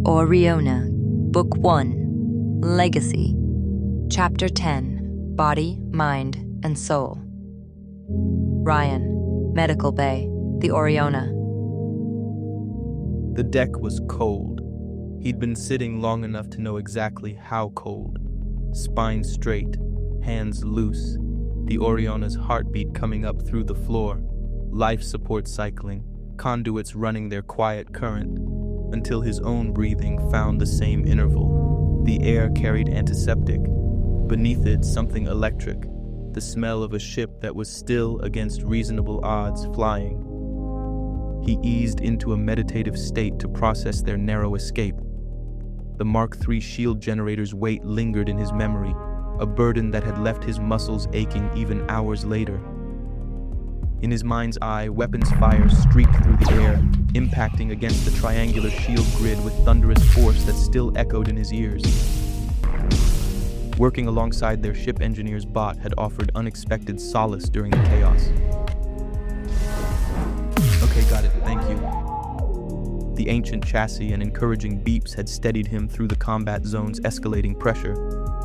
ORRIONA, Book 1, Legacy, Chapter 10, Body, Mind, and Soul. Rian, Medical Bay, the ORRIONA. The deck was cold. He'd been sitting long enough to know exactly how cold. Spine straight, hands loose, the ORRIONA's heartbeat coming up through the floor, life support cycling, conduits running their quiet current, until his own breathing found the same interval. The air carried antiseptic. Beneath it, something electric, the smell of a ship that was still, against reasonable odds, flying. He eased into a meditative state to process their narrow escape. The Mark III shield generator's weight lingered in his memory, a burden that had left his muscles aching even hours later. In his mind's eye, weapons fire streaked through the air, impacting against the triangular shield grid with thunderous force that still echoed in his ears. Working alongside their ship engineer's bot had offered unexpected solace during the chaos. Okay, got it, thank you. The ancient chassis and encouraging beeps had steadied him through the combat zone's escalating pressure.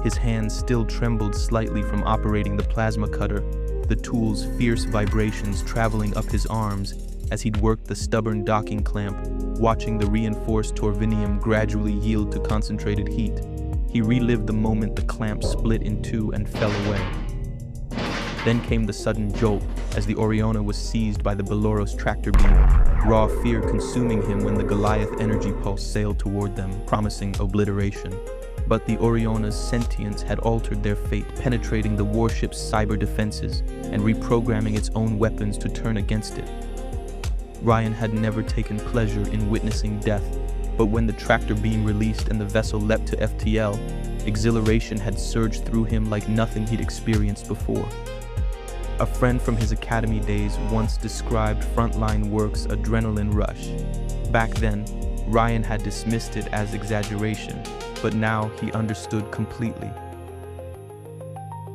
His hands still trembled slightly from operating the plasma cutter, the tool's fierce vibrations traveling up his arms as he'd worked the stubborn docking clamp, watching the reinforced torvinium gradually yield to concentrated heat. He relived the moment the clamp split in two and fell away. Then came the sudden jolt as the ORRIONA was seized by the Belloros tractor beam, raw fear consuming him when the Goliath energy pulse sailed toward them, promising obliteration. But the ORRIONA's sentience had altered their fate, penetrating the warship's cyber defenses and reprogramming its own weapons to turn against it. Rian had never taken pleasure in witnessing death, but when the tractor beam released and the vessel leapt to FTL, exhilaration had surged through him like nothing he'd experienced before. A friend from his academy days once described frontline work's adrenaline rush. Back then, Rian had dismissed it as exaggeration, but now he understood completely.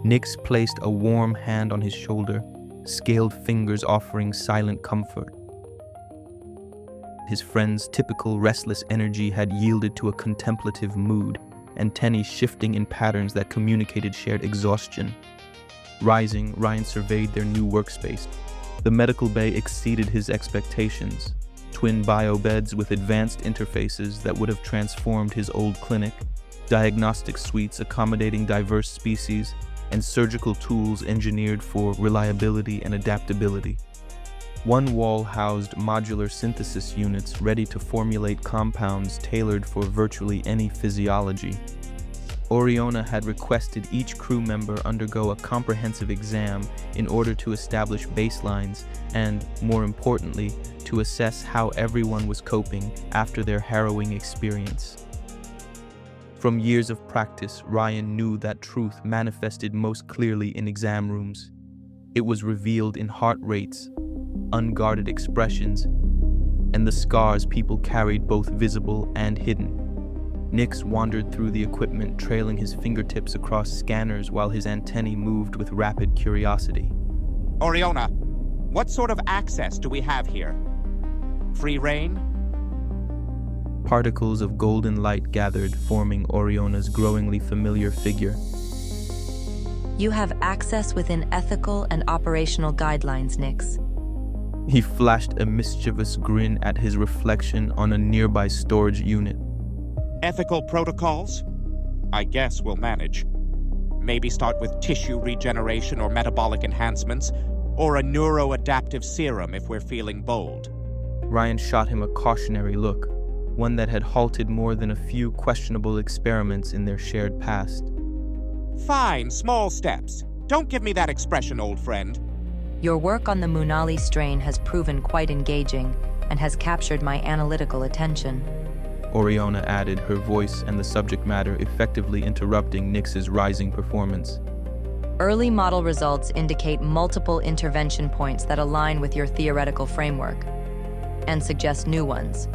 Nix placed a warm hand on his shoulder, scaled fingers offering silent comfort. His friend's typical restless energy had yielded to a contemplative mood, antennae shifting in patterns that communicated shared exhaustion. Rising, Rian surveyed their new workspace. The medical bay exceeded his expectations. Twin biobeds with advanced interfaces that would have transformed his old clinic, diagnostic suites accommodating diverse species, and surgical tools engineered for reliability and adaptability. One wall housed modular synthesis units ready to formulate compounds tailored for virtually any physiology. ORRIONA had requested each crew member undergo a comprehensive exam in order to establish baselines and, more importantly, to assess how everyone was coping after their harrowing experience. From years of practice, Rian knew that truth manifested most clearly in exam rooms. It was revealed in heart rates, unguarded expressions, and the scars people carried, both visible and hidden. Nix wandered through the equipment, trailing his fingertips across scanners while his antennae moved with rapid curiosity. ORRIONA, what sort of access do we have here? Free reign? Particles of golden light gathered, forming ORRIONA's growingly familiar figure. You have access within ethical and operational guidelines, Nix. He flashed a mischievous grin at his reflection on a nearby storage unit. Ethical protocols? I guess we'll manage. Maybe start with tissue regeneration or metabolic enhancements, or a neuroadaptive serum if we're feeling bold. Rian shot him a cautionary look, one that had halted more than a few questionable experiments in their shared past. Fine, small steps. Don't give me that expression, old friend. Your work on the Munali strain has proven quite engaging and has captured my analytical attention. ORRIONA added, her voice and the subject matter effectively interrupting Nix's rising performance. Early model results indicate multiple intervention points that align with your theoretical framework and suggest new ones.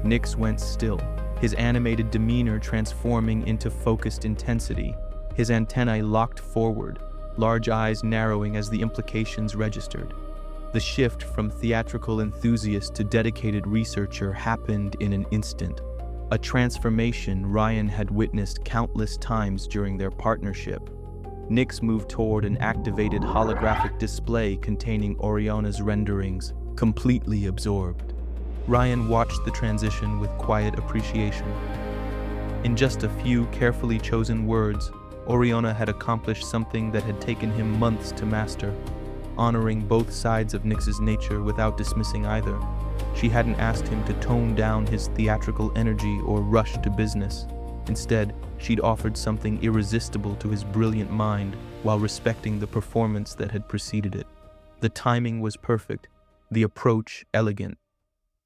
Nix went still, his animated demeanor transforming into focused intensity, his antennae locked forward, large eyes narrowing as the implications registered. The shift from theatrical enthusiast to dedicated researcher happened in an instant. a transformation Rian had witnessed countless times during their partnership. Nix moved toward an activated holographic display containing Orriona's renderings, completely absorbed. Rian watched the transition with quiet appreciation. In just a few carefully chosen words, Orriona had accomplished something that had taken him months to master, honoring both sides of Nix's nature without dismissing either. She hadn't asked him to tone down his theatrical energy or rush to business. Instead, she'd offered something irresistible to his brilliant mind while respecting the performance that had preceded it. The timing was perfect, the approach elegant.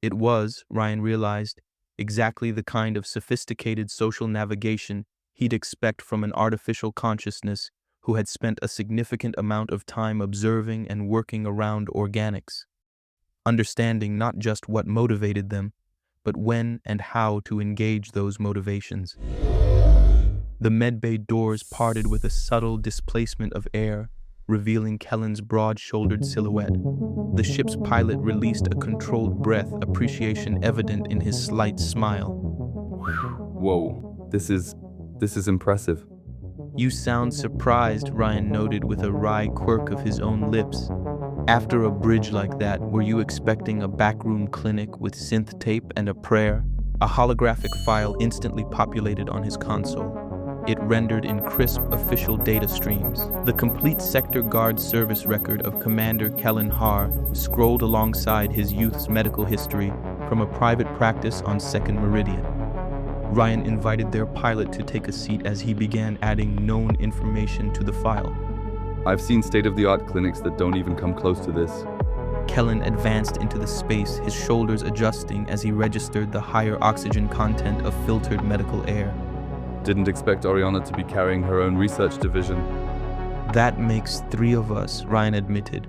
It was, Rian realized, exactly the kind of sophisticated social navigation he'd expect from an artificial consciousness who had spent a significant amount of time observing and working around organics, understanding not just what motivated them, but when and how to engage those motivations. The medbay doors parted with a subtle displacement of air, revealing Kellen's broad-shouldered silhouette. The ship's pilot released a controlled breath, appreciation evident in his slight smile. Whoa, this is impressive. You sound surprised, Rian noted with a wry quirk of his own lips. After a bridge like that, were you expecting a backroom clinic with synth tape and a prayer? A holographic file instantly populated on his console. It rendered in crisp official data streams. The complete sector guard service record of Commander Kellen Har scrolled alongside his youth's medical history from a private practice on 2nd Meridian. Rian invited their pilot to take a seat as he began adding known information to the file. I've seen state-of-the-art clinics that don't even come close to this. Kellen advanced into the space, his shoulders adjusting as he registered the higher oxygen content of filtered medical air. Didn't expect Oriona to be carrying her own research division. That makes 3 of us, Rian admitted.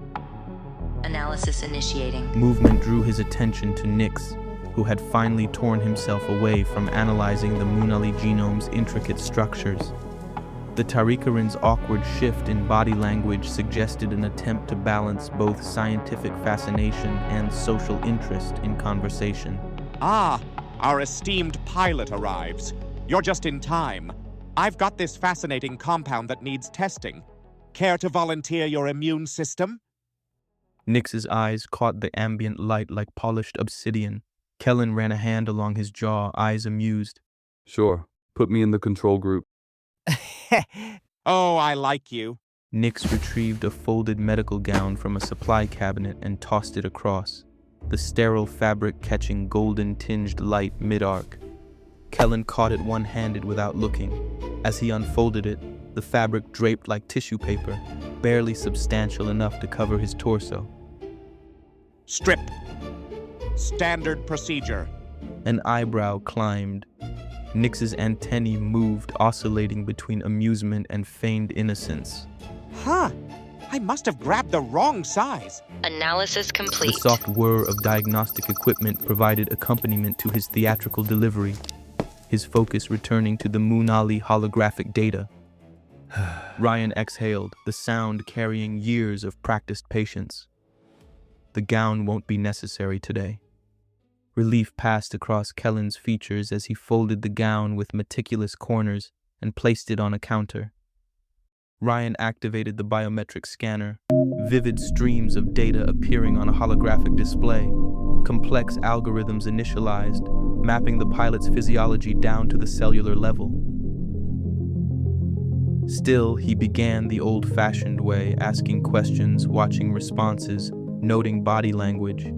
Analysis initiating. Movement drew his attention to Nix, who had finally torn himself away from analyzing the Munali genome's intricate structures. The Tarikaran's awkward shift in body language suggested an attempt to balance both scientific fascination and social interest in conversation. Ah, our esteemed pilot arrives. You're just in time. I've got this fascinating compound that needs testing. Care to volunteer your immune system? Nix's eyes caught the ambient light like polished obsidian. Kellen ran a hand along his jaw, eyes amused. Sure, put me in the control group. Oh, I like you. Nix retrieved a folded medical gown from a supply cabinet and tossed it across, the sterile fabric catching golden-tinged light mid-arc. Kellen caught it one-handed without looking. As he unfolded it, the fabric draped like tissue paper, barely substantial enough to cover his torso. Strip. Standard procedure. An eyebrow climbed. Nix's antennae moved, oscillating between amusement and feigned innocence. Huh. I must have grabbed the wrong size. Analysis complete. The soft whir of diagnostic equipment provided accompaniment to his theatrical delivery, his focus returning to the Munali holographic data. Rian exhaled, the sound carrying years of practiced patience. The gown won't be necessary today. Relief passed across Kellen's features as he folded the gown with meticulous corners and placed it on a counter. Rian activated the biometric scanner, vivid streams of data appearing on a holographic display, complex algorithms initialized, mapping the pilot's physiology down to the cellular level. Still, he began the old-fashioned way, asking questions, watching responses, noting body language.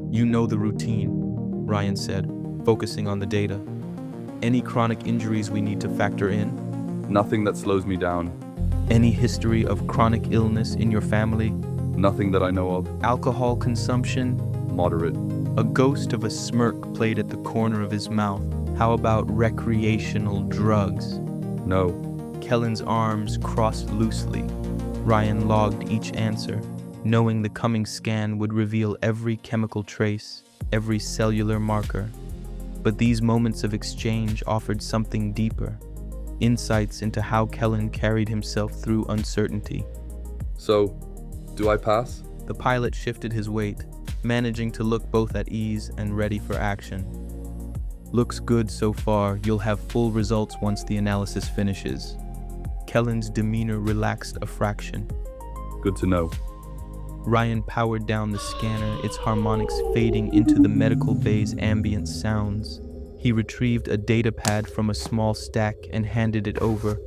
You know the routine, Rian said, focusing on the data. Any chronic injuries we need to factor in? Nothing that slows me down. Any history of chronic illness in your family? Nothing that I know of. Alcohol consumption? Moderate. A ghost of a smirk played at the corner of his mouth. How about recreational drugs? No. Kellen's arms crossed loosely. Rian logged each answer, knowing the coming scan would reveal every chemical trace, every cellular marker. But these moments of exchange offered something deeper, insights into how Kellen carried himself through uncertainty. So, do I pass? The pilot shifted his weight, managing to look both at ease and ready for action. Looks good so far. You'll have full results once the analysis finishes. Kellen's demeanor relaxed a fraction. Good to know. Rian powered down the scanner, its harmonics fading into the medical bay's ambient sounds. He retrieved a data pad from a small stack and handed it over.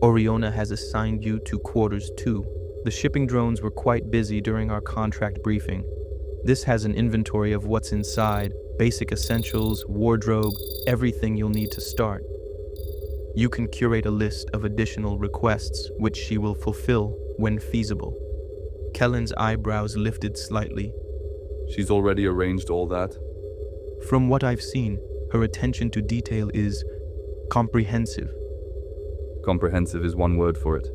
Oriona has assigned you to Quarters 2. The shipping drones were quite busy during our contract briefing. This has an inventory of what's inside, basic essentials, wardrobe, everything you'll need to start. You can curate a list of additional requests, which she will fulfill when feasible. Kellen's eyebrows lifted slightly. She's already arranged all that? From what I've seen, her attention to detail is comprehensive. Comprehensive is one word for it.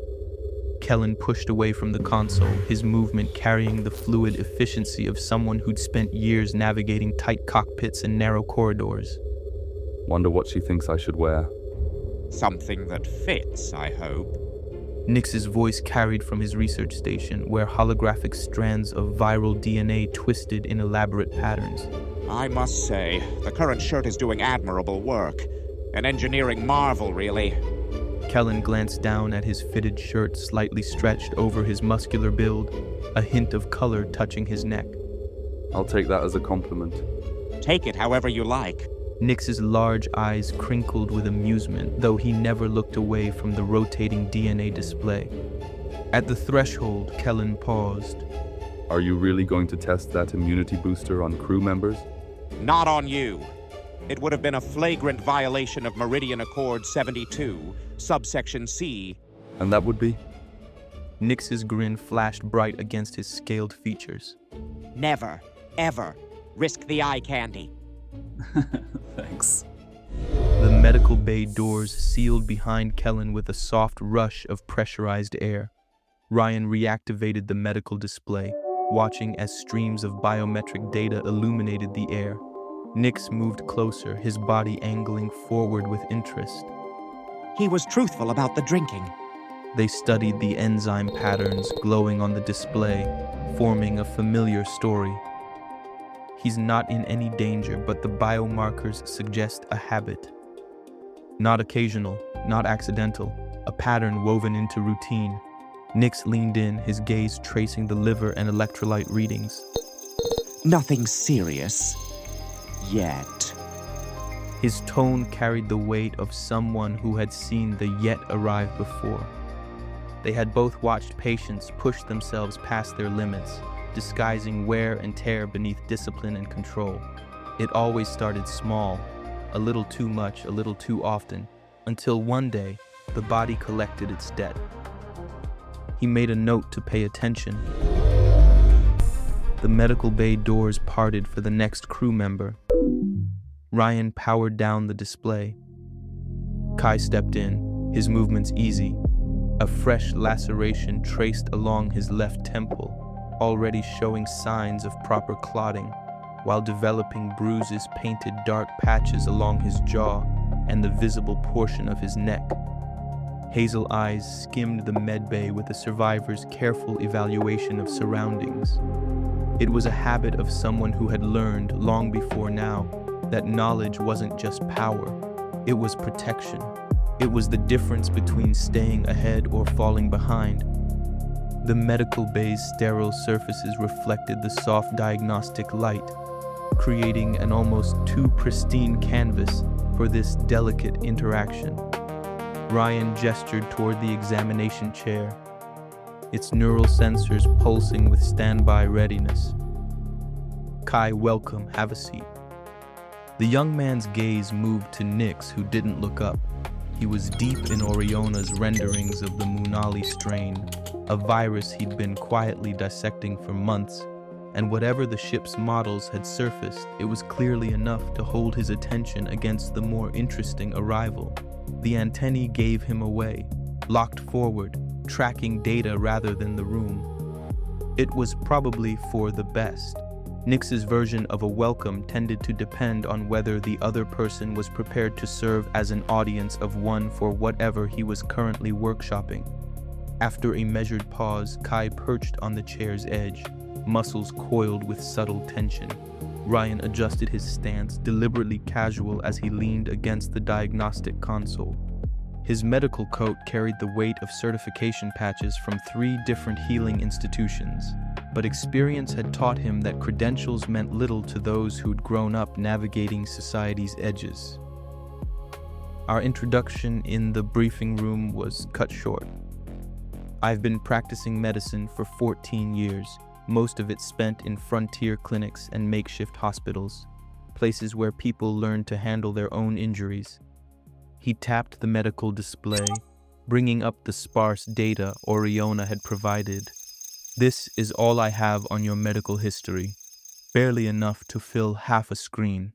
Kellen pushed away from the console, his movement carrying the fluid efficiency of someone who'd spent years navigating tight cockpits and narrow corridors. Wonder what she thinks I should wear. Something that fits, I hope. Nix's voice carried from his research station, where holographic strands of viral DNA twisted in elaborate patterns. I must say, the current shirt is doing admirable work. An engineering marvel, really. Kellen glanced down at his fitted shirt slightly stretched over his muscular build, a hint of color touching his neck. I'll take that as a compliment. Take it however you like. Nix's large eyes crinkled with amusement, though he never looked away from the rotating DNA display. At the threshold, Kellen paused. Are you really going to test that immunity booster on crew members? Not on you. It would have been a flagrant violation of Meridian Accord 72, subsection C. And that would be? Nix's grin flashed bright against his scaled features. Never, ever risk the eye candy. Thanks. The medical bay doors sealed behind Kellen with a soft rush of pressurized air. Rian reactivated the medical display, watching as streams of biometric data illuminated the air. Nix moved closer, his body angling forward with interest. He was truthful about the drinking. They studied the enzyme patterns glowing on the display, forming a familiar story. He's not in any danger, but the biomarkers suggest a habit. Not occasional, not accidental, a pattern woven into routine. Nix leaned in, his gaze tracing the liver and electrolyte readings. Nothing serious. Yet. His tone carried the weight of someone who had seen the yet arrive before. They had both watched patients push themselves past their limits, disguising wear and tear beneath discipline and control. It always started small, a little too much, a little too often, until one day, the body collected its debt. He made a note to pay attention. The medical bay doors parted for the next crew member. Rian powered down the display. Kai stepped in, his movements easy. A fresh laceration traced along his left temple, already showing signs of proper clotting, while developing bruises painted dark patches along his jaw and the visible portion of his neck. Hazel eyes skimmed the medbay with the survivor's careful evaluation of surroundings. It was a habit of someone who had learned long before now that knowledge wasn't just power, it was protection. It was the difference between staying ahead or falling behind. The medical bay's sterile surfaces reflected the soft diagnostic light, creating an almost too pristine canvas for this delicate interaction. Rian gestured toward the examination chair, its neural sensors pulsing with standby readiness. Kai, welcome, have a seat. The young man's gaze moved to Nix, who didn't look up. He was deep in Orriona's renderings of the Munali strain, a virus he'd been quietly dissecting for months, and whatever the ship's models had surfaced, it was clearly enough to hold his attention against the more interesting arrival. The antennae gave him away, locked forward, tracking data rather than the room. It was probably for the best. Nix's version of a welcome tended to depend on whether the other person was prepared to serve as an audience of one for whatever he was currently workshopping. After a measured pause, Kai perched on the chair's edge, muscles coiled with subtle tension. Rian adjusted his stance, deliberately casual as he leaned against the diagnostic console. His medical coat carried the weight of certification patches from 3 different healing institutions, but experience had taught him that credentials meant little to those who'd grown up navigating society's edges. Our introduction in the briefing room was cut short. I've been practicing medicine for 14 years, most of it spent in frontier clinics and makeshift hospitals, places where people learn to handle their own injuries. He tapped the medical display, bringing up the sparse data ORRIONA had provided. This is all I have on your medical history, barely enough to fill half a screen.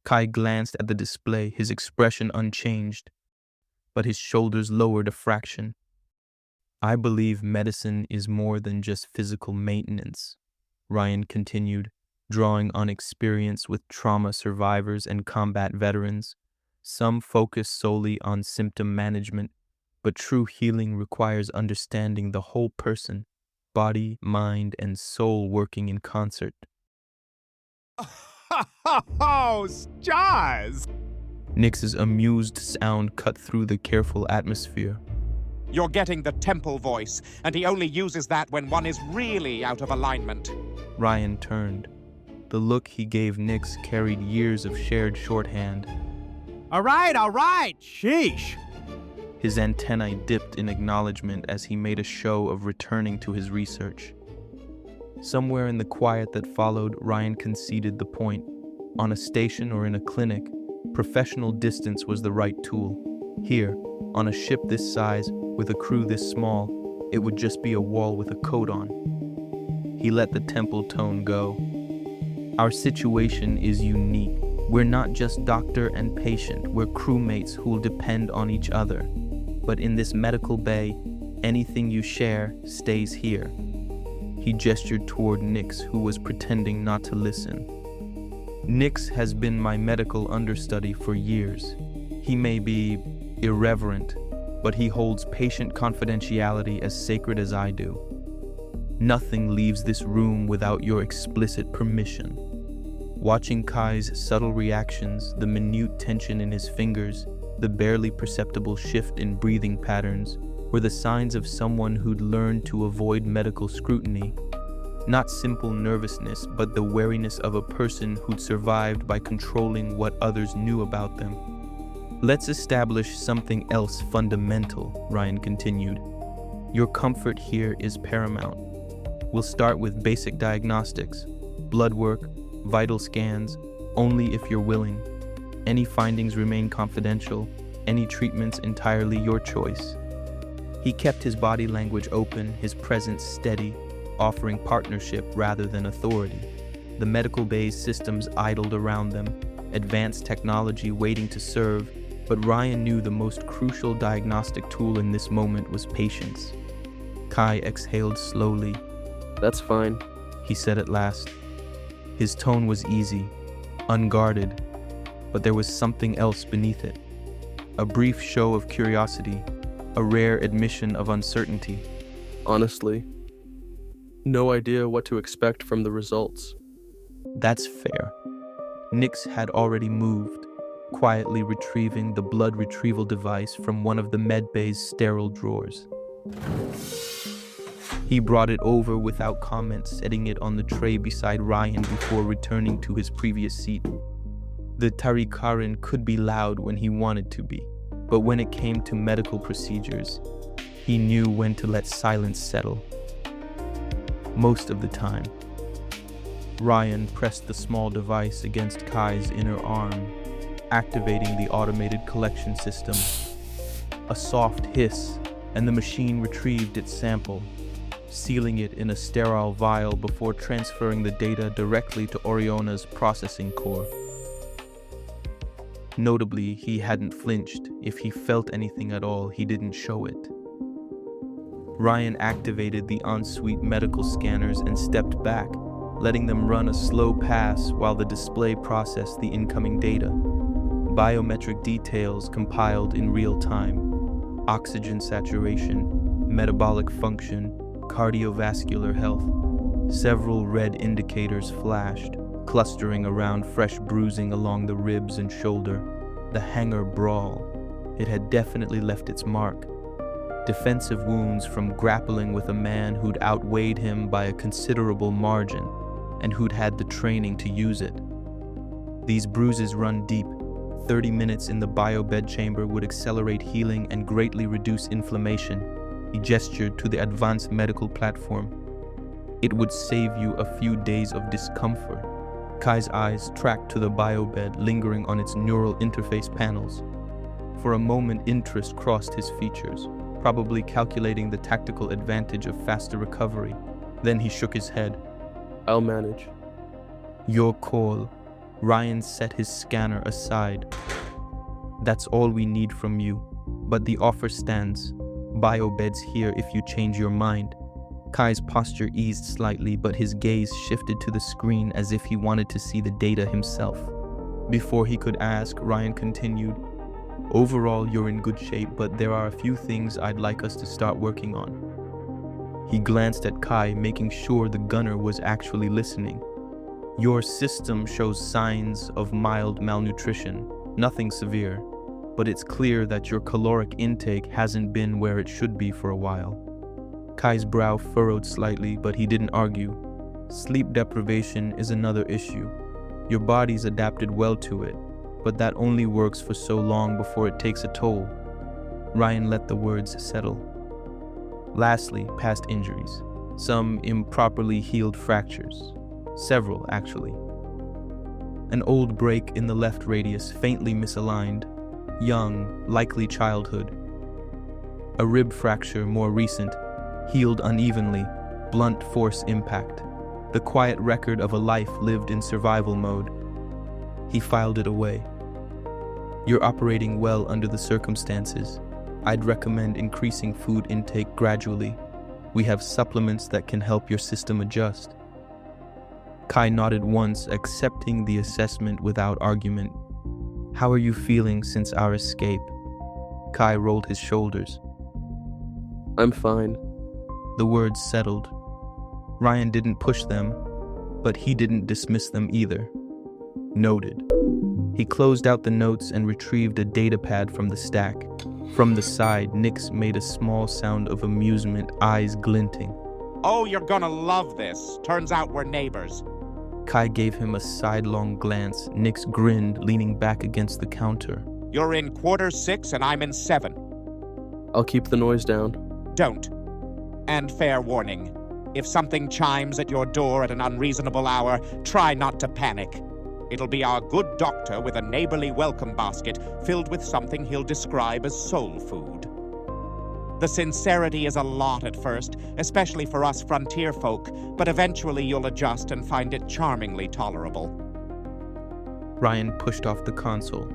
Kai glanced at the display, his expression unchanged, but his shoulders lowered a fraction. I believe medicine is more than just physical maintenance, Rian continued, drawing on experience with trauma survivors and combat veterans. Some focus solely on symptom management, but true healing requires understanding the whole person, body, mind, and soul working in concert. Oh, stars! Nix's amused sound cut through the careful atmosphere. You're getting the temple voice, and he only uses that when one is really out of alignment. Rian turned. The look he gave Nix carried years of shared shorthand. All right, sheesh. His antennae dipped in acknowledgement as he made a show of returning to his research. Somewhere in the quiet that followed, Rian conceded the point. On a station or in a clinic, professional distance was the right tool. Here, on a ship this size, with a crew this small, it would just be a wall with a coat on. He let the temple tone go. Our situation is unique. We're not just doctor and patient, we're crewmates who'll depend on each other. But in this medical bay, anything you share stays here. He gestured toward Nix, who was pretending not to listen. Nix has been my medical understudy for years. He may be irreverent, but he holds patient confidentiality as sacred as I do. Nothing leaves this room without your explicit permission. Watching Kai's subtle reactions, the minute tension in his fingers, the barely perceptible shift in breathing patterns, were the signs of someone who'd learned to avoid medical scrutiny. Not simple nervousness, but the wariness of a person who'd survived by controlling what others knew about them. Let's establish something else fundamental, Rian continued. Your comfort here is paramount. We'll start with basic diagnostics, blood work, vital scans, only if you're willing. Any findings remain confidential, any treatments entirely your choice. He kept his body language open, his presence steady, offering partnership rather than authority. The medical bay's systems idled around them, advanced technology waiting to serve, but Rian knew the most crucial diagnostic tool in this moment was patience. Kai exhaled slowly. That's fine, he said at last. His tone was easy, unguarded, but there was something else beneath it. A brief show of curiosity, a rare admission of uncertainty. Honestly, no idea what to expect from the results. That's fair. Nix had already moved, quietly retrieving the blood retrieval device from one of the medbay's sterile drawers. He brought it over without comment, setting it on the tray beside Rian before returning to his previous seat. The Tarikaran could be loud when he wanted to be, but when it came to medical procedures, he knew when to let silence settle. Most of the time. Rian pressed the small device against Kai's inner arm, activating the automated collection system. A soft hiss, and the machine retrieved its sample, sealing it in a sterile vial before transferring the data directly to ORRIONA's processing core. Notably, he hadn't flinched. If he felt anything at all, he didn't show it. Rian activated the ensuite medical scanners and stepped back, letting them run a slow pass while the display processed the incoming data. Biometric details compiled in real time. Oxygen saturation, metabolic function, cardiovascular health. Several red indicators flashed, clustering around fresh bruising along the ribs and shoulder. The hanger brawl. It had definitely left its mark. Defensive wounds from grappling with a man who'd outweighed him by a considerable margin and who'd had the training to use it. These bruises run deep. 30 minutes in the biobed chamber would accelerate healing and greatly reduce inflammation. He gestured to the advanced medical platform. It would save you a few days of discomfort. Kai's eyes tracked to the biobed, lingering on its neural interface panels. For a moment, interest crossed his features, probably calculating the tactical advantage of faster recovery. Then he shook his head. I'll manage. Your call. Rian set his scanner aside. That's all we need from you, but the offer stands. Biobed's here if you change your mind. Kai's posture eased slightly, but his gaze shifted to the screen as if he wanted to see the data himself. Before he could ask, Rian continued, Overall, you're in good shape, but there are a few things I'd like us to start working on. He glanced at Kai, making sure the gunner was actually listening. Your system shows signs of mild malnutrition, nothing severe, but it's clear that your caloric intake hasn't been where it should be for a while. Kai's brow furrowed slightly, but he didn't argue. Sleep deprivation is another issue. Your body's adapted well to it, but that only works for so long before it takes a toll. Rian let the words settle. Lastly, past injuries. Some improperly healed fractures. Several, actually. An old break in the left radius, faintly misaligned. Young, likely childhood. A rib fracture, more recent. Healed unevenly, blunt force impact. The quiet record of a life lived in survival mode. He filed it away. You're operating well under the circumstances. I'd recommend increasing food intake gradually. We have supplements that can help your system adjust. Kai nodded once, accepting the assessment without argument. How are you feeling since our escape? Kai rolled his shoulders. I'm fine. The words settled. Rian didn't push them, but he didn't dismiss them either. Noted. He closed out the notes and retrieved a datapad from the stack. From the side, Nix made a small sound of amusement, eyes glinting. Oh, you're gonna love this. Turns out we're neighbors. Kai gave him a sidelong glance. Nix grinned, leaning back against the counter. You're in quarter 6 and I'm in 7. I'll keep the noise down. Don't. And fair warning. If something chimes at your door at an unreasonable hour, try not to panic. It'll be our good doctor with a neighborly welcome basket filled with something he'll describe as soul food. The sincerity is a lot at first, especially for us frontier folk, but eventually you'll adjust and find it charmingly tolerable. Rian pushed off the console.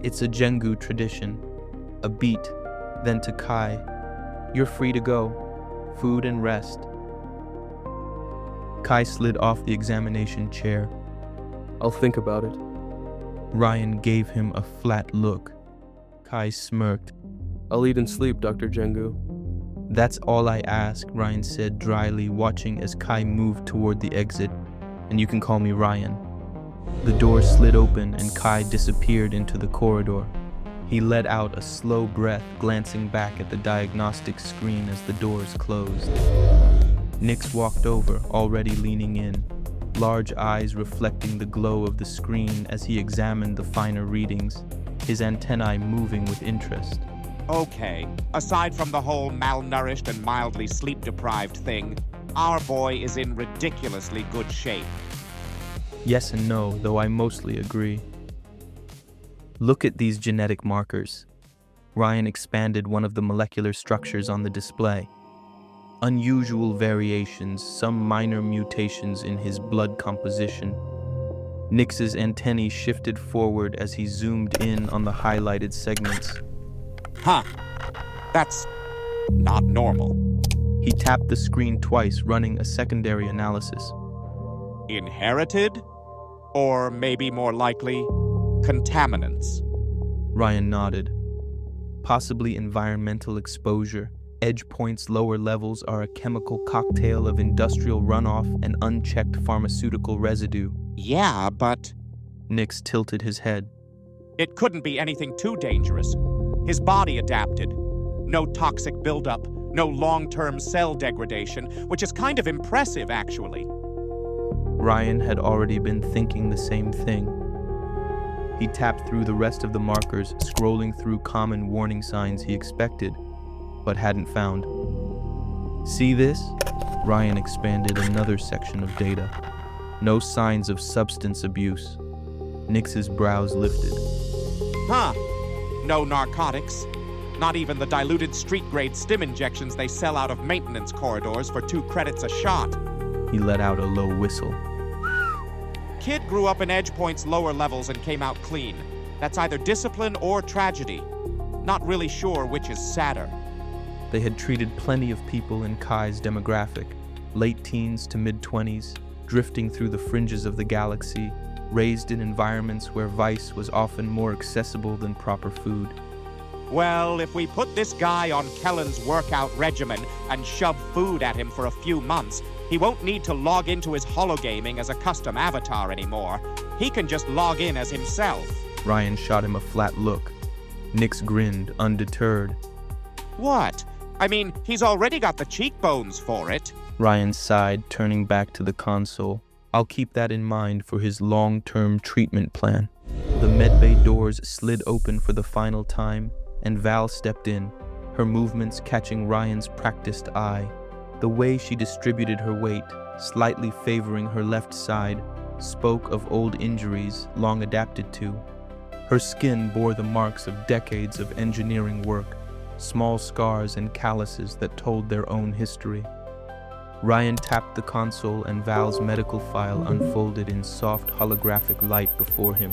It's a Jengu tradition. A beat, then to Kai. You're free to go. Food and rest. Kai slid off the examination chair. I'll think about it. Rian gave him a flat look. Kai smirked. I'll eat and sleep, Dr. Jengu. That's all I ask, Rian said dryly, watching as Kai moved toward the exit. And you can call me Rian. The door slid open and Kai disappeared into the corridor. He let out a slow breath, glancing back at the diagnostic screen as the doors closed. Nix walked over, already leaning in, large eyes reflecting the glow of the screen as he examined the finer readings, his antennae moving with interest. Okay, aside from the whole malnourished and mildly sleep-deprived thing, our boy is in ridiculously good shape. Yes and no, though I mostly agree. Look at these genetic markers. Rian expanded one of the molecular structures on the display. Unusual variations, some minor mutations in his blood composition. Nix's antennae shifted forward as he zoomed in on the highlighted segments. Huh. That's not normal. He tapped the screen twice, running a secondary analysis. Inherited? Or maybe more likely, contaminants. Rian nodded. Possibly environmental exposure. Edge Point's lower levels are a chemical cocktail of industrial runoff and unchecked pharmaceutical residue. Yeah, but Nix tilted his head. it couldn't be anything too dangerous. His body adapted. No toxic buildup, no long-term cell degradation, which is kind of impressive, actually. Rian had already been thinking the same thing. He tapped through the rest of the markers, scrolling through common warning signs he expected, but hadn't found. See this? Rian expanded another section of data. No signs of substance abuse. Nix's brows lifted. Huh. No narcotics. Not even the diluted street-grade stim injections they sell out of maintenance corridors for 2 credits a shot. He let out a low whistle. Kid grew up in Edge Point's lower levels and came out clean. That's either discipline or tragedy. Not really sure which is sadder. They had treated plenty of people in Kai's demographic, late teens to mid-20s, drifting through the fringes of the galaxy, raised in environments where vice was often more accessible than proper food. Well, if we put this guy on Kellen's workout regimen and shove food at him for a few months, he won't need to log into his hologaming as a custom avatar anymore. He can just log in as himself. Rian shot him a flat look. Nix grinned, undeterred. What? I mean, he's already got the cheekbones for it. Rian sighed, turning back to the console. I'll keep that in mind for his long-term treatment plan. The medbay doors slid open for the final time, and Val stepped in, her movements catching Rian's practiced eye. The way she distributed her weight, slightly favoring her left side, spoke of old injuries long adapted to. Her skin bore the marks of decades of engineering work, small scars and calluses that told their own history. Rian tapped the console and Val's medical file unfolded in soft holographic light before him.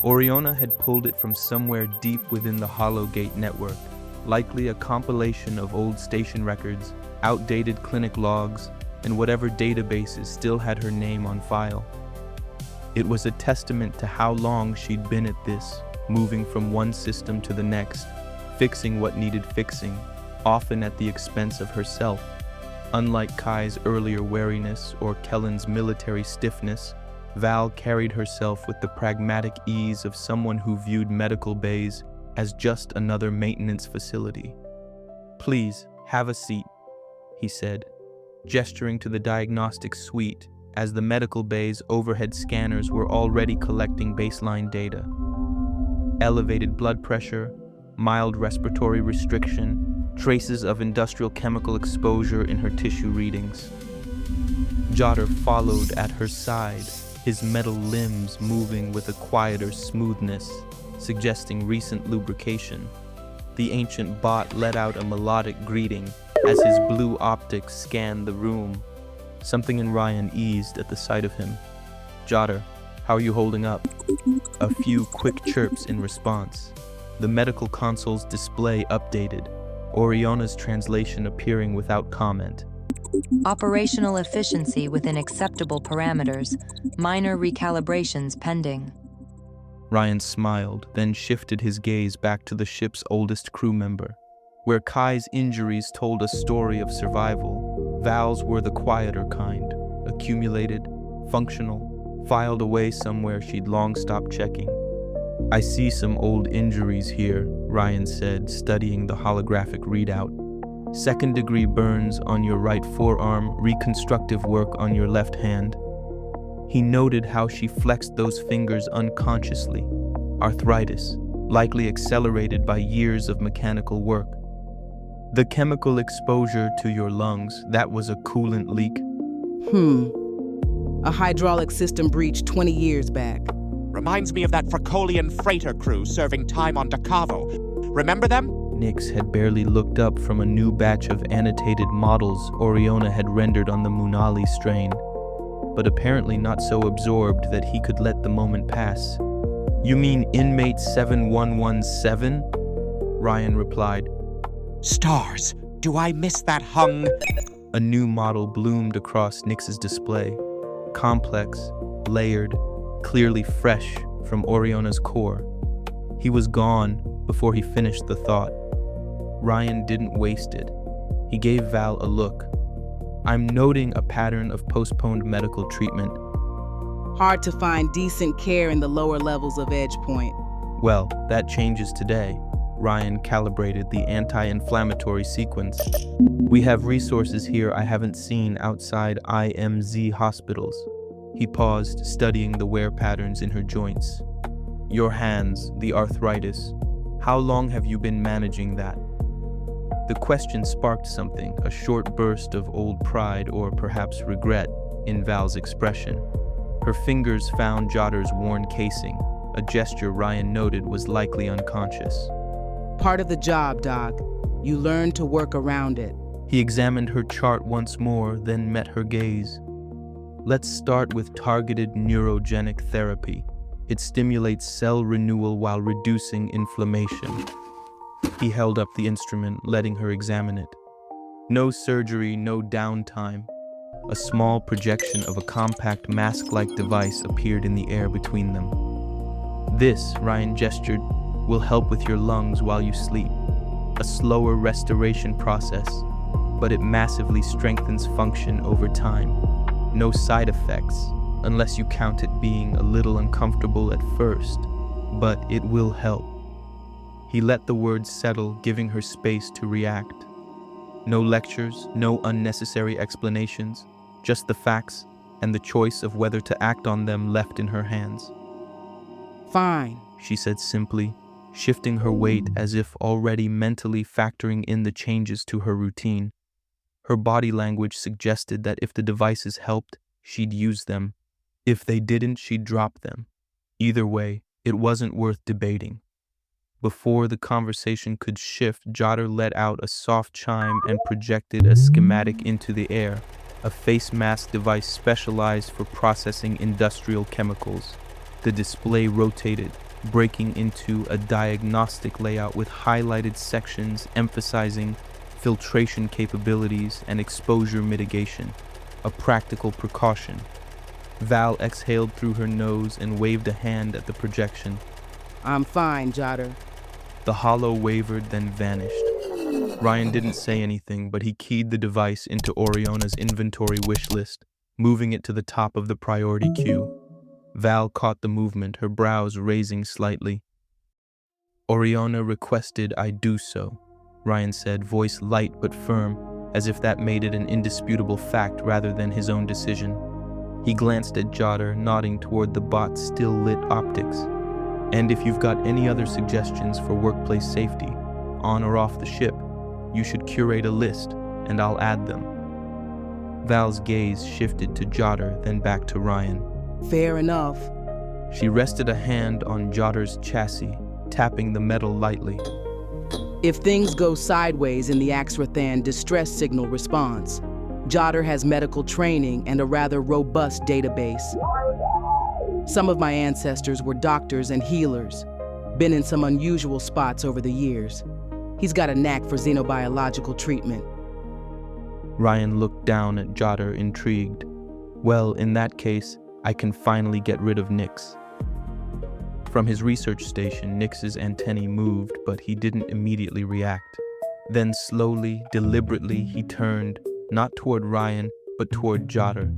Oriona had pulled it from somewhere deep within the Hologate network, likely a compilation of old station records, outdated clinic logs, and whatever databases still had her name on file. It was a testament to how long she'd been at this, moving from one system to the next, fixing what needed fixing, often at the expense of herself. Unlike Kai's earlier wariness or Kellen's military stiffness, Val carried herself with the pragmatic ease of someone who viewed medical bays as just another maintenance facility. "Please, have a seat," he said, gesturing to the diagnostic suite as the medical bay's overhead scanners were already collecting baseline data. Elevated blood pressure, mild respiratory restriction, traces of industrial chemical exposure in her tissue readings. Jotter followed at her side, his metal limbs moving with a quieter smoothness, suggesting recent lubrication. The ancient bot let out a melodic greeting as his blue optics scanned the room. Something in Rian eased at the sight of him. "Jotter, how are you holding up?" A few quick chirps in response. The medical console's display updated, Oriona's translation appearing without comment. Operational efficiency within acceptable parameters. Minor recalibrations pending. Rian smiled, then shifted his gaze back to the ship's oldest crew member. Where Kai's injuries told a story of survival, Val's were the quieter kind, accumulated, functional, filed away somewhere she'd long stopped checking. "I see some old injuries here," Rian said, studying the holographic readout. "Second-degree burns on your right forearm, reconstructive work on your left hand." He noted how she flexed those fingers unconsciously. Arthritis, likely accelerated by years of mechanical work. "The chemical exposure to your lungs, that was a coolant leak." A hydraulic system breach 20 years back. Reminds me of that Fracolian freighter crew serving time on Dakavo. Remember them? Nix had barely looked up from a new batch of annotated models Oriona had rendered on the Munali strain, but apparently not so absorbed that he could let the moment pass. "You mean inmate 7117? Rian replied. Stars, do I miss that hung? A new model bloomed across Nix's display, complex, layered, clearly fresh from Oriona's core. He was gone before he finished the thought. Rian didn't waste it. He gave Val a look. "I'm noting a pattern of postponed medical treatment." Hard to find decent care in the lower levels of Edge Point. Well, that changes today. Rian calibrated the anti-inflammatory sequence. We have resources here I haven't seen outside IMZ hospitals. He paused, studying the wear patterns in her joints. Your hands, the arthritis. How long have you been managing that? The question sparked something, a short burst of old pride or perhaps regret in Val's expression. Her fingers found Jotter's worn casing, a gesture Rian noted was likely unconscious. Part of the job, Doc. You learn to work around it. He examined her chart once more, then met her gaze. Let's start with targeted neurogenic therapy. It stimulates cell renewal while reducing inflammation. He held up the instrument, letting her examine it. No surgery, no downtime. A small projection of a compact mask-like device appeared in the air between them. This, Rian gestured, will help with your lungs while you sleep. A slower restoration process, but it massively strengthens function over time. No side effects, unless you count it being a little uncomfortable at first, but it will help. He let the words settle, giving her space to react. No lectures, no unnecessary explanations, just the facts and the choice of whether to act on them left in her hands. Fine, She said simply, shifting her weight as if already mentally factoring in the changes to her routine. Her body language suggested that if the devices helped, she'd use them. If they didn't, she'd drop them. Either way, it wasn't worth debating. Before the conversation could shift, Jotter let out a soft chime and projected a schematic into the air, a face mask device specialized for processing industrial chemicals. The display rotated, breaking into a diagnostic layout with highlighted sections emphasizing filtration capabilities and exposure mitigation, a practical precaution. Val exhaled through her nose and waved a hand at the projection. I'm fine, Jotter. The hollow wavered, then vanished. Rian didn't say anything, but he keyed the device into Orriona's inventory wish list, moving it to the top of the priority queue. Val caught the movement, her brows raising slightly. Oriona requested I do so, Rian said, voice light but firm, as if that made it an indisputable fact rather than his own decision. He glanced at Jotter, nodding toward the bot's still-lit optics. And if you've got any other suggestions for workplace safety, on or off the ship, you should curate a list, and I'll add them. Val's gaze shifted to Jotter, then back to Rian. Fair enough. She rested a hand on Jotter's chassis, tapping the metal lightly. If things go sideways in the Axrathan distress signal response, Jotter has medical training and a rather robust database. Some of my ancestors were doctors and healers, been in some unusual spots over the years. He's got a knack for xenobiological treatment. Rian looked down at Jotter, intrigued. Well, in that case, I can finally get rid of Nyx. From his research station, Nyx's antennae moved, but he didn't immediately react. Then slowly, deliberately, he turned, not toward Rian, but toward Jotter.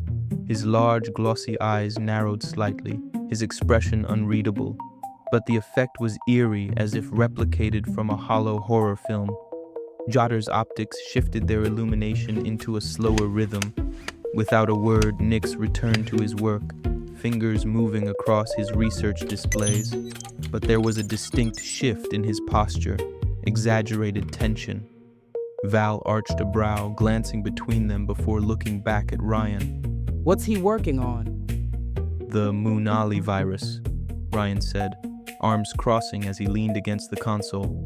His large, glossy eyes narrowed slightly, his expression unreadable, but the effect was eerie, as if replicated from a hollow horror film. Jotter's optics shifted their illumination into a slower rhythm. Without a word, Nyx returned to his work, fingers moving across his research displays, but there was a distinct shift in his posture, exaggerated tension. Val arched a brow, glancing between them before looking back at Rian. What's he working on? The Munali virus, Rian said, arms crossing as he leaned against the console.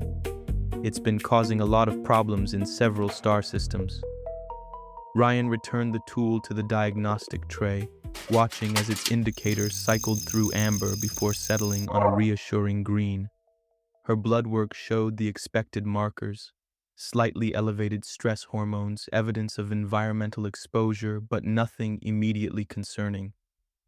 It's been causing a lot of problems in several star systems. Rian returned the tool to the diagnostic tray, watching as its indicators cycled through amber before settling on a reassuring green. Her blood work showed the expected markers, slightly elevated stress hormones, evidence of environmental exposure, but nothing immediately concerning.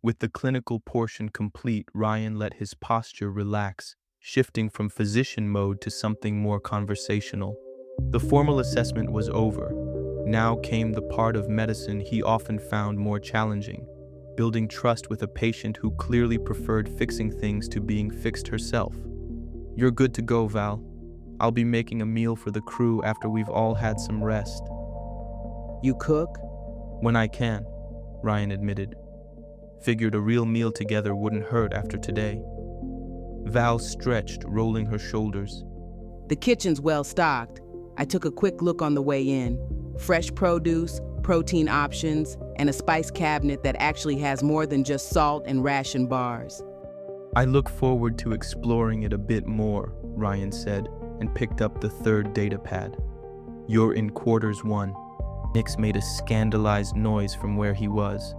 With the clinical portion complete, Rian let his posture relax, shifting from physician mode to something more conversational. The formal assessment was over. Now came the part of medicine he often found more challenging, building trust with a patient who clearly preferred fixing things to being fixed herself. "You're good to go, Val. I'll be making a meal for the crew after we've all had some rest." You cook? "When I can," Rian admitted. "Figured a real meal together wouldn't hurt after today." Val stretched, rolling her shoulders. The kitchen's well stocked. I took a quick look on the way in. Fresh produce, protein options, and a spice cabinet that actually has more than just salt and ration bars. "I look forward to exploring it a bit more," Rian said, and picked up the third data pad. "You're in quarters 1. Nix made a scandalized noise from where he was.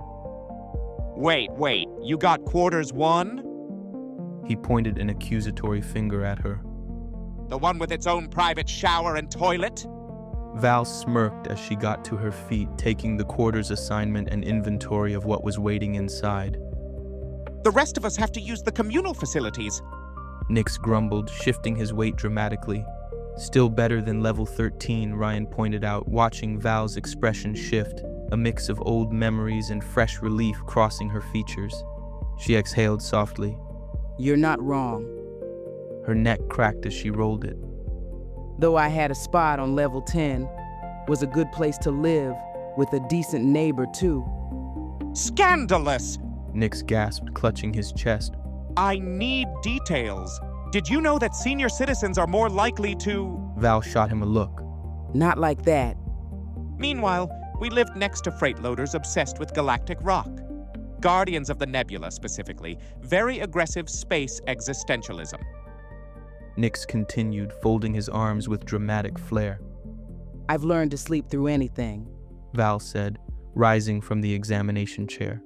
Wait, you got quarters 1? He pointed an accusatory finger at her. The one with its own private shower and toilet? Val smirked as she got to her feet, taking the quarters assignment and inventory of what was waiting inside. The rest of us have to use the communal facilities. Nix grumbled, shifting his weight dramatically. "Still better than level 13, Rian pointed out, watching Val's expression shift, a mix of old memories and fresh relief crossing her features. She exhaled softly. You're not wrong. Her neck cracked as she rolled it. Though I had a spot on level 10, was a good place to live, with a decent neighbor too. Scandalous! Nix gasped, clutching his chest. I need details. Did you know that senior citizens are more likely to... Val shot him a look. Not like that. Meanwhile, we lived next to freight loaders obsessed with galactic rock. Guardians of the Nebula, specifically. Very aggressive space existentialism. Nix continued, folding his arms with dramatic flair. I've learned to sleep through anything, Val said, rising from the examination chair.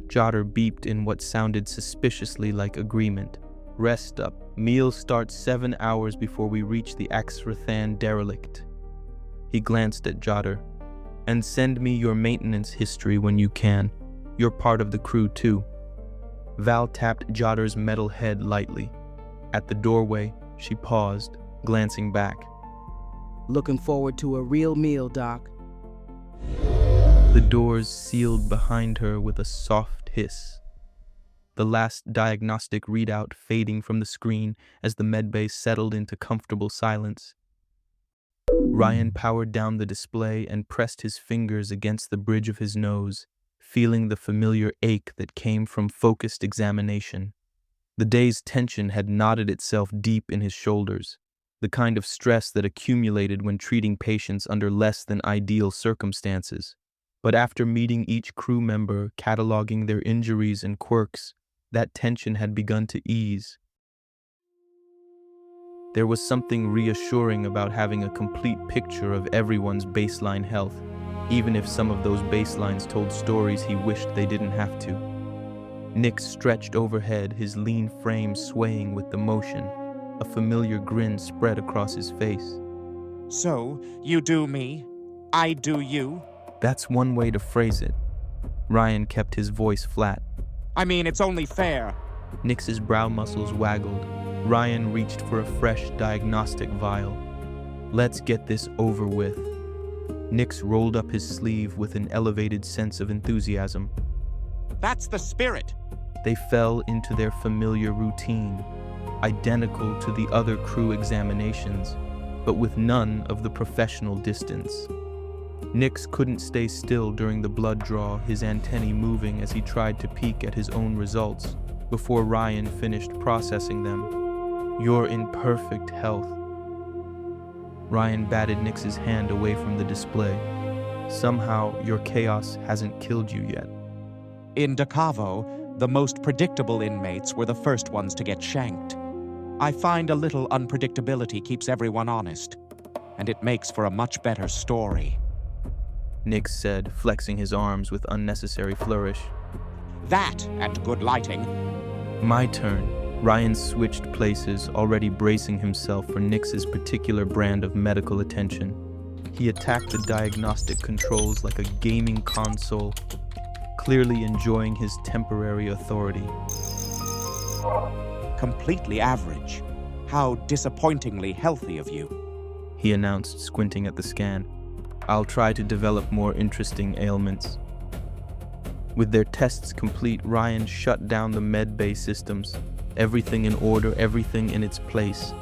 Jotter beeped in what sounded suspiciously like agreement. Rest up. Meal starts 7 hours before we reach the Axrathan derelict. He glanced at Jotter. And send me your maintenance history when you can. You're part of the crew too. Val tapped Jotter's metal head lightly. At the doorway, she paused, glancing back. Looking forward to a real meal, Doc. The doors sealed behind her with a soft hiss. The last diagnostic readout fading from the screen as the medbay settled into comfortable silence. Rian powered down the display and pressed his fingers against the bridge of his nose, feeling the familiar ache that came from focused examination. The day's tension had knotted itself deep in his shoulders, the kind of stress that accumulated when treating patients under less than ideal circumstances. But after meeting each crew member, cataloging their injuries and quirks, that tension had begun to ease. There was something reassuring about having a complete picture of everyone's baseline health, even if some of those baselines told stories he wished they didn't have to. Nix stretched overhead, his lean frame swaying with the motion. A familiar grin spread across his face. So, you do me, I do you? That's one way to phrase it. Rian kept his voice flat. I mean, it's only fair. Nix's brow muscles waggled. Rian reached for a fresh diagnostic vial. Let's get this over with. Nix rolled up his sleeve with an elevated sense of enthusiasm. That's the spirit. They fell into their familiar routine, identical to the other crew examinations, but with none of the professional distance. Nix couldn't stay still during the blood draw, his antennae moving as he tried to peek at his own results before Rian finished processing them. You're in perfect health. Rian batted Nix's hand away from the display. Somehow, your chaos hasn't killed you yet. In Dakavo, the most predictable inmates were the first ones to get shanked. I find a little unpredictability keeps everyone honest, and it makes for a much better story. Nix said, flexing his arms with unnecessary flourish. That and good lighting. My turn. Rian switched places, already bracing himself for Nix's particular brand of medical attention. He attacked the diagnostic controls like a gaming console, clearly enjoying his temporary authority. Completely average. How disappointingly healthy of you. He announced, squinting at the scan. I'll try to develop more interesting ailments. With their tests complete, Rian shut down the med bay systems. Everything in order, everything in its place.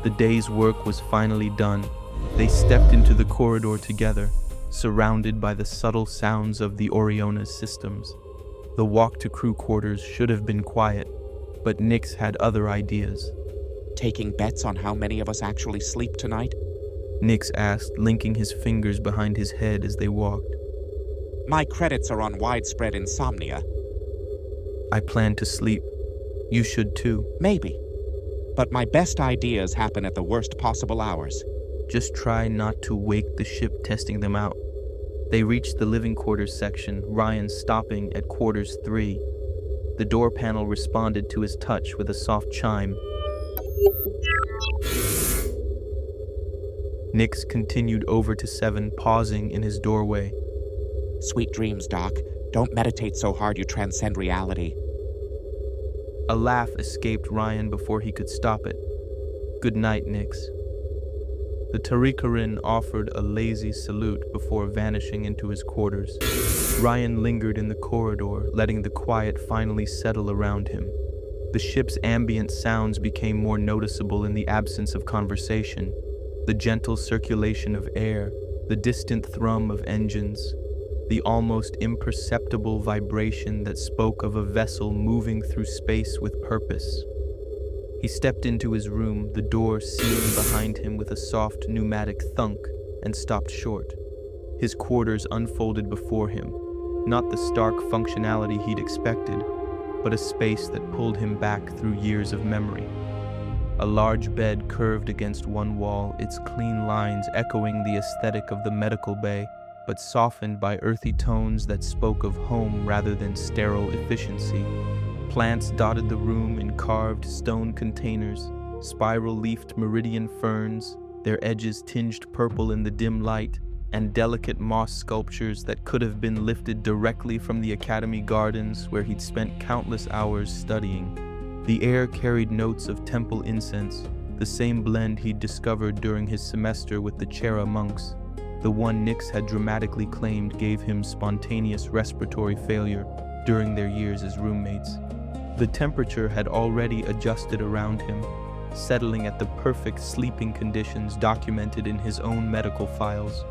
The day's work was finally done. They stepped into the corridor together, surrounded by the subtle sounds of the ORRIONA's systems. The walk to crew quarters should have been quiet, but Nix had other ideas. Taking bets on how many of us actually sleep tonight? Nix asked, linking his fingers behind his head as they walked. My credits are on widespread insomnia. I plan to sleep. You should too. Maybe. But my best ideas happen at the worst possible hours. Just try not to wake the ship testing them out. They reached the living quarters section, Rian stopping at quarters 3. The door panel responded to his touch with a soft chime. Nix continued over to 7, pausing in his doorway. Sweet dreams, Doc. Don't meditate so hard you transcend reality. A laugh escaped Rian before he could stop it. Good night, Nix. The Tarikarin offered a lazy salute before vanishing into his quarters. Rian lingered in the corridor, letting the quiet finally settle around him. The ship's ambient sounds became more noticeable in the absence of conversation. The gentle circulation of air, the distant thrum of engines, the almost imperceptible vibration that spoke of a vessel moving through space with purpose. He stepped into his room, the door sealing behind him with a soft pneumatic thunk, and stopped short. His quarters unfolded before him, not the stark functionality he'd expected, but a space that pulled him back through years of memory. A large bed curved against one wall, its clean lines echoing the aesthetic of the medical bay, but softened by earthy tones that spoke of home rather than sterile efficiency. Plants dotted the room in carved stone containers, spiral-leafed meridian ferns, their edges tinged purple in the dim light, and delicate moss sculptures that could have been lifted directly from the Academy gardens where he'd spent countless hours studying. The air carried notes of temple incense, the same blend he'd discovered during his semester with the Chera monks. The one Nix had dramatically claimed gave him spontaneous respiratory failure during their years as roommates. The temperature had already adjusted around him, settling at the perfect sleeping conditions documented in his own medical files.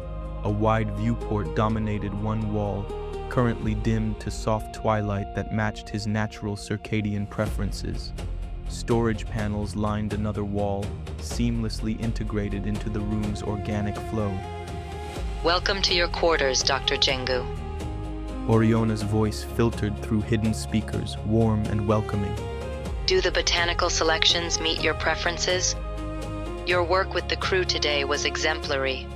A wide viewport dominated one wall, currently dimmed to soft twilight that matched his natural circadian preferences. Storage panels lined another wall, seamlessly integrated into the room's organic flow. Welcome to your quarters, Dr. Jengu. Orriona's voice filtered through hidden speakers, warm and welcoming. Do the botanical selections meet your preferences? Your work with the crew today was exemplary.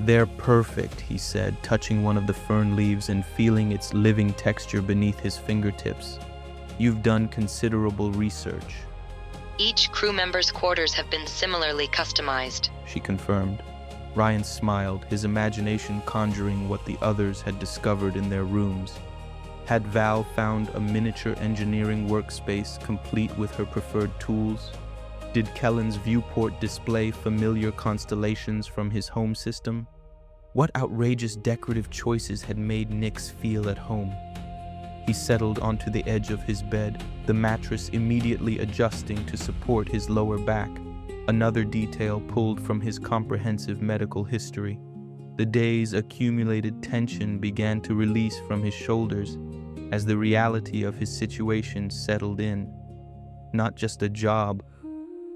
They're perfect, he said, touching one of the fern leaves and feeling its living texture beneath his fingertips. You've done considerable research. Each crew member's quarters have been similarly customized, She confirmed. Rian smiled, his imagination conjuring what the others had discovered in their rooms. Had Val found a miniature engineering workspace complete with her preferred tools? Did Kellen's viewport display familiar constellations from his home system? What outrageous decorative choices had made Nix feel at home? He settled onto the edge of his bed, the mattress immediately adjusting to support his lower back, another detail pulled from his comprehensive medical history. The day's accumulated tension began to release from his shoulders as the reality of his situation settled in. Not just a job,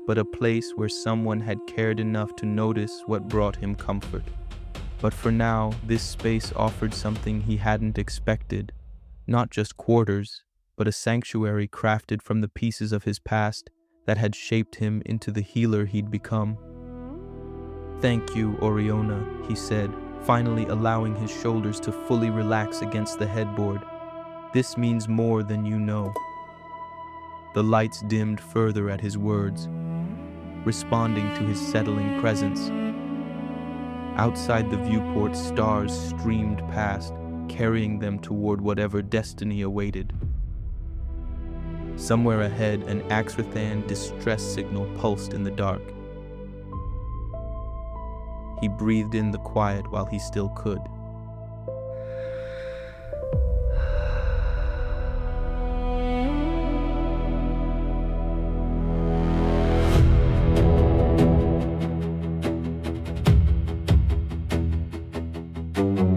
but a place where someone had cared enough to notice what brought him comfort. But for now, this space offered something he hadn't expected. Not just quarters, but a sanctuary crafted from the pieces of his past that had shaped him into the healer he'd become. Thank you, Oriona, he said, finally allowing his shoulders to fully relax against the headboard. This means more than you know. The lights dimmed further at his words, responding to his settling presence. Outside the viewport, stars streamed past, carrying them toward whatever destiny awaited. Somewhere ahead, an Axrathan distress signal pulsed in the dark. He breathed in the quiet while he still could. Bye.